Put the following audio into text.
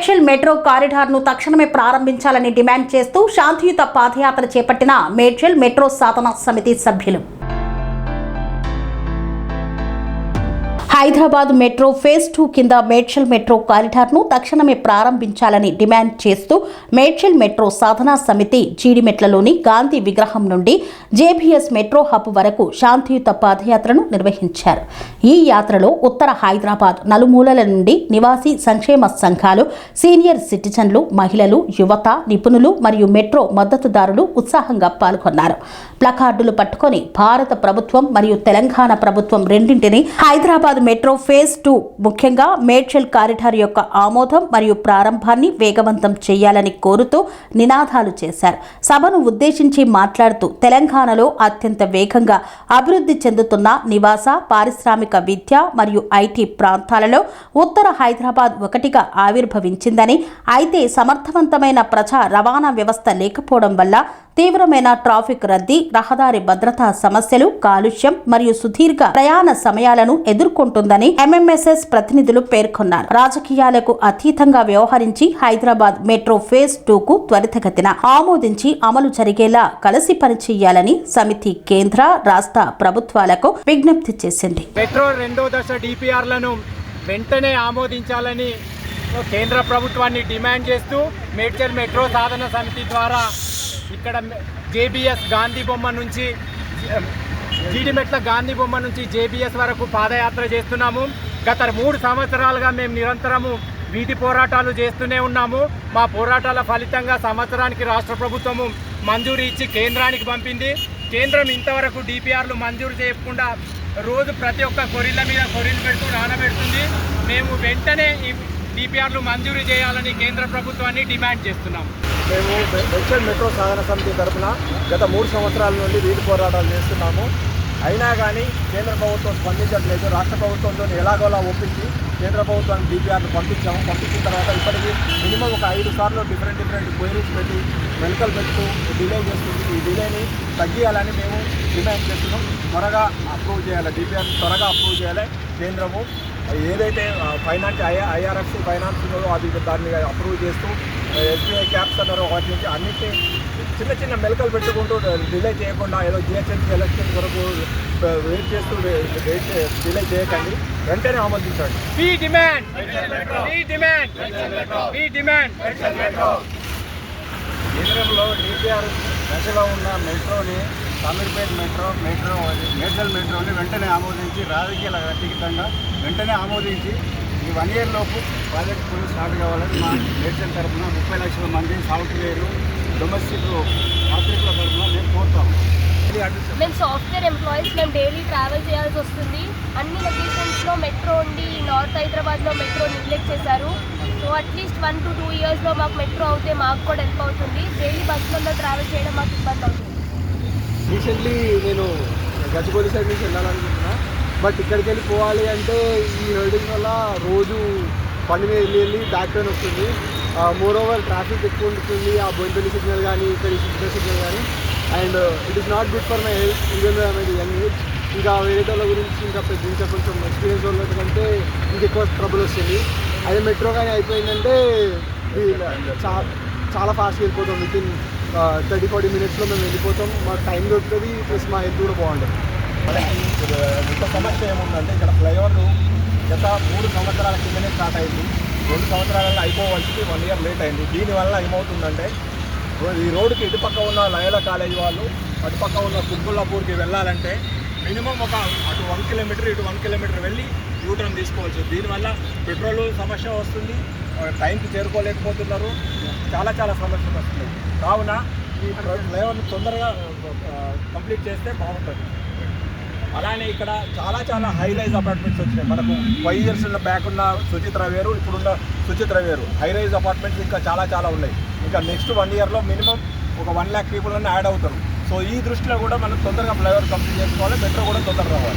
Medchal metro కారిడార్ను తక్షణమే ప్రారంభించాలని demand చేస్తూ శాంతియుత పాదయాత్ర చేపట్టిన మేడ్చల్ మెట్రో సాధన సమితి సభ్యులు. హైదరాబాద్ మెట్రో ఫేజ్ 2 కింద మేడ్చల్ మెట్రో కారిడార్ను తక్షణమే ప్రారంభించాలని డిమాండ్ చేస్తూ మేడ్చల్ మెట్రో సాధనా సమితి జీడిమెట్లలోని గాంధీ విగ్రహం నుండి జేబీఎస్ మెట్రో హబ్ వరకు శాంతియుత పాదయాత్రను నిర్వహించారు. ఈ యాత్రలో ఉత్తర హైదరాబాద్ నలుమూలల నుండి నివాసీ సంక్షేమ సంఘాలు, సీనియర్ సిటిజన్లు, మహిళలు, యువత, నిపుణులు మరియు మెట్రో మద్దతుదారులు ఉత్సాహంగా పాల్గొన్నారు. ప్లకార్డులు పట్టుకొని భారత ప్రభుత్వం మరియు తెలంగాణ ప్రభుత్వం రెండింటినీ హైదరాబాద్ మెట్రో ఫేజ్ 2 ముఖ్యంగా మేడ్చల్ కారిడార్ యొక్క ఆమోదం మరియు ప్రారంభాన్ని వేగవంతం చేయాలని కోరుతూ నినాదాలు చేశారు. సభను ఉద్దేశించి మాట్లాడుతూ తెలంగాణలో అత్యంత వేగంగా అభివృద్ధి చెందుతున్న నివాస, పారిశ్రామిక, విద్య మరియు ఐటీ ప్రాంతాలలో ఉత్తర హైదరాబాద్ ఒకటిగా ఆవిర్భవించిందని, అయితే సమర్థవంతమైన ప్రజా రవాణా వ్యవస్థ లేకపోవడం వల్ల తీవ్రమైన ట్రాఫిక్ రద్దీ, రహదారి భద్రతా సమస్యలు, కాలుష్యం మరియు సుదీర్ఘ ప్రయాణ సమయాలను ఎదుర్కొంటుందని ఎంఎంఎస్ఎస్ ప్రతినిధులు పేర్కొన్నారు. రాజకీయాలకు అతీతంగా వ్యవహరించి హైదరాబాద్ మెట్రో ఫేజ్ 2కు త్వరితగతిన ఆమోదించి అమలు జరిగేలా కలిసి పనిచేయాలని సమితి కేంద్ర, రాష్ట్ర ప్రభుత్వాలకు విజ్ఞప్తి చేసింది. మెట్రో రెండో దశ డిపిఆర్లను వెంటనే ఆమోదించాలని కేంద్ర ప్రభుత్వాన్ని డిమాండ్ చేస్తూ మేడ్చల్ మెట్రో సాధన సమితి ద్వారా ఇక్కడ జేబీఎస్ గాంధీ బొమ్మ నుంచి జీడిమెట్ల గాంధీ బొమ్మ నుంచి జేబీఎస్ వరకు పాదయాత్ర చేస్తున్నాము. గత 3 సంవత్సరాలుగా మేము నిరంతరము వీధి పోరాటాలు చేస్తూనే ఉన్నాము. మా పోరాటాల ఫలితంగా సంవత్సరానికి రాష్ట్ర ప్రభుత్వము మంజూరు ఇచ్చి కేంద్రానికి పంపింది. కేంద్రం ఇంతవరకు డిపిఆర్లు మంజూరు చేయకుండా రోజు ప్రతి ఒక్క కొరిళ్ళ మీద కొరిళ్ళు పెడుతూ నానబెడుతుంది. మేము వెంటనే ఈ డిపిఆర్లు మంజూరు చేయాలని కేంద్ర ప్రభుత్వాన్ని డిమాండ్ చేస్తున్నాము. మేము మేడ్చల్ మెట్రో సాధన సమితి తరఫున గత 3 సంవత్సరాల నుండి వీధి పోరాటాలు చేస్తున్నాము. అయినా కానీ కేంద్ర ప్రభుత్వం స్పందించట్లేదు. రాష్ట్ర ప్రభుత్వంతో ఎలాగోలా ఒప్పించి కేంద్ర ప్రభుత్వానికి డిపిఆర్లు పంపించాము. పంపించిన తర్వాత ఇప్పటికీ మినిమం ఒక 5 సార్లు డిఫరెంట్ క్వైరీస్ పెట్టి మెడికల్ పెడుతూ డిలే చేస్తుంది. ఈ డిలేని తగ్గియాలని మేము డిమాండ్ చేస్తున్నాం. త్వరగా అప్రూవ్ చేయాలి, డిపిఆర్ త్వరగా అప్రూవ్ చేయాలి. కేంద్రము ఏదైతే ఫైనాన్స్ ఐఆర్ఎఫ్సి ఫైనాన్స్ ఉన్నదో అది దాన్ని అప్రూవ్ చేస్తూ ఎస్బీఐ క్యాప్స్ అన్నారో వాటి నుంచి అన్నింటినీ చిన్న మెలకలు పెట్టుకుంటూ డిలే చేయకుండా ఏదో జిహెచ్ఎంసీ ఎలక్షన్ వరకు వెయిట్ చేస్తూ డిలే చేయకండి, వెంటనే ఆమోదించండి. కేంద్రంలో డిపిఆర్ దశలో ఉన్న మెట్రోని అమీర్పేట్ మేడ్చల్ మెట్రోని వెంటనే ఆమోదించి రాజకీయాల అతీతంగా వెంటనే ఆమోదించి ఈ 1 year లోపు ప్రాజెక్ట్ పనులు స్టార్ట్ కావాలని మా మేడ్చల్ తరఫున 30 లక్షల మంది సాఫ్ట్వేర్ డొమెస్టిక్ ఆఫీసుల తరఫున మేము కోరుతాము. మేము సాఫ్ట్వేర్ ఎంప్లాయీస్, మేము డైలీ ట్రావెల్ చేయాల్సి వస్తుంది. అన్ని లొకేషన్స్లో మెట్రో ఉండి నార్త్ హైదరాబాద్లో మెట్రో నెగ్లెక్ట్ చేశారు. సో అట్లీస్ట్ 1 to 2 yearsలో మాకు మెట్రో అవుతే మాకు కూడా హెల్ప్ అవుతుంది. డైలీ బస్సులలో ట్రావెల్ చేయడం మాకు ఇబ్బంది అవుతుంది. రీసెంట్లీ నేను గచ్చిబౌలి సైడ్ నుంచి వెళ్ళాలనుకుంటున్నా, బట్ ఇక్కడికి వెళ్ళి పోవాలి అంటే ఈ హెల్డింగ్ వల్ల రోజు బండి మీద వెళ్ళి బ్యాక్ పెయిన్ వస్తుంది. మోర్ ఓవర్ ట్రాఫిక్ ఎక్కువ ఉంటుంది. ఆ బొంతలి సిగ్నల్ కానీ ఇక్కడ సిగ్నల్ కానీ, and it is not good for my health. Even young age ఇంకా వేరే వాళ్ళ గురించి ఇంకా కొంచెం ఎక్స్పీరియన్స్ వాళ్ళ కంటే ఇంకెక్కువ ట్రబుల్ వస్తుంది. అదే మెట్రో కానీ అయిపోయిందంటే చాలా ఫాస్ట్గా వెళ్ళిపోతాం. వితిన్ 30-40 minutesలో మేము వెళ్ళిపోతాం. మాకు టైం దొరుకుతుంది, ప్లస్ మా హెల్త్ కూడా బాగుంటుంది. ఇంకో సమస్య ఏముందంటే ఇక్కడ ఫ్లైఓవర్ గత 3 సంవత్సరాల కిందనే స్టార్ట్ అయింది. 2 సంవత్సరాలలో అయిపోవాల్సింది 1 year లేట్ అయింది. దీనివల్ల ఏమవుతుందంటే ఈ రోడ్డుకి ఇటుపక్క ఉన్న లయోలా కాలేజ్ వాళ్ళు అటుపక్క ఉన్న కుబ్బుల్లాపూర్కి వెళ్ళాలంటే మినిమం అటు 1 kilometer ఇటు 1 kilometer వెళ్ళి యూటర్న్ తీసుకోవచ్చు. దీనివల్ల పెట్రోల్ సమస్య వస్తుంది, టైంకి చేరుకోలేకపోతున్నారు, చాలా సమస్యలు వస్తున్నాయి. కావున ఈ ఫ్లైఓవర్ని తొందరగా కంప్లీట్ చేస్తే బాగుంటుంది. అలానే ఇక్కడ చాలా హై రైజ్ అపార్ట్మెంట్స్ వచ్చినాయి. మనకు 5 years బ్యాక్ ఉన్న సుచిత్ర వేరు, ఇప్పుడున్న సుచిత్ర వేరు. హై రైజ్ అపార్ట్మెంట్స్ ఇంకా చాలా ఉన్నాయి. ఇంకా నెక్స్ట్ 1 yearలో మినిమం ఒక 1 lakh people యాడ్ అవుతారు. సో ఈ దృష్టిలో కూడా మనం తొందరగా ఫ్లైఓవర్ కంప్లీట్ చేసుకోవాలి, మెట్రో కూడా తొందరగా రావాలి.